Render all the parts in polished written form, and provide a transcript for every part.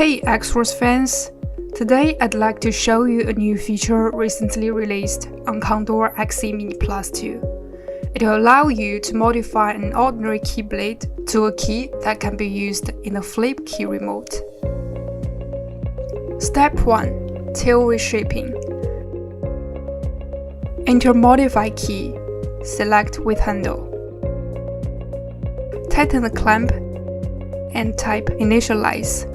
Hey Xhorse fans! Today I'd like to show you a new feature recently released on CONDOR XE Mini Plus 2. It will allow you to modify an ordinary keyblade to a key that can be used in the flip key remote. Step 1. Tail reshaping. Enter Modify key, select with handle. Tighten the clamp and type Initialize.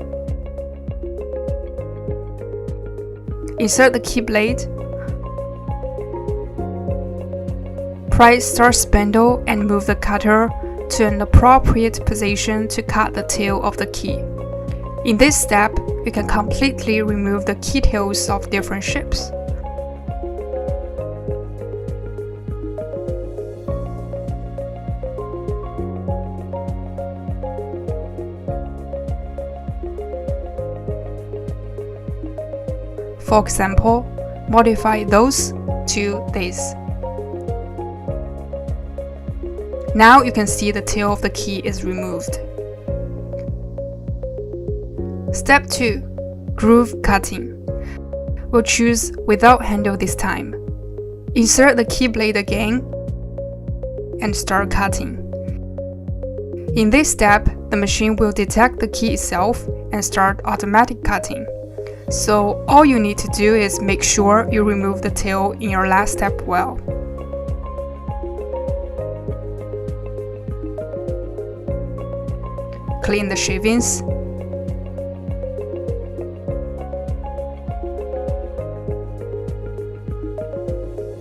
Insert the keyblade. Press Start spindle and move the cutter to an appropriate position to cut the tail of the key. In this step, you can completely remove the key tails of different shapes. For example, modify those to this. Now you can see the tail of the key is removed. Step 2. Groove cutting. We'll choose without handle this time. Insert the keyblade again and start cutting. In this step, the machine will detect the key itself and start automatic cutting. So all you need to do is make sure you remove the tail in your last step well. Clean the shavings.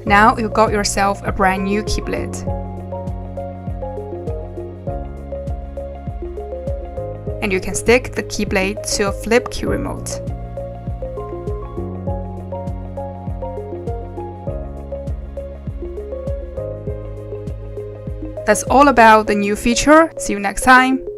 Now you got yourself a brand new keyblade. And you can stick the keyblade to a flip key remote. That's all about the new feature. See you next time!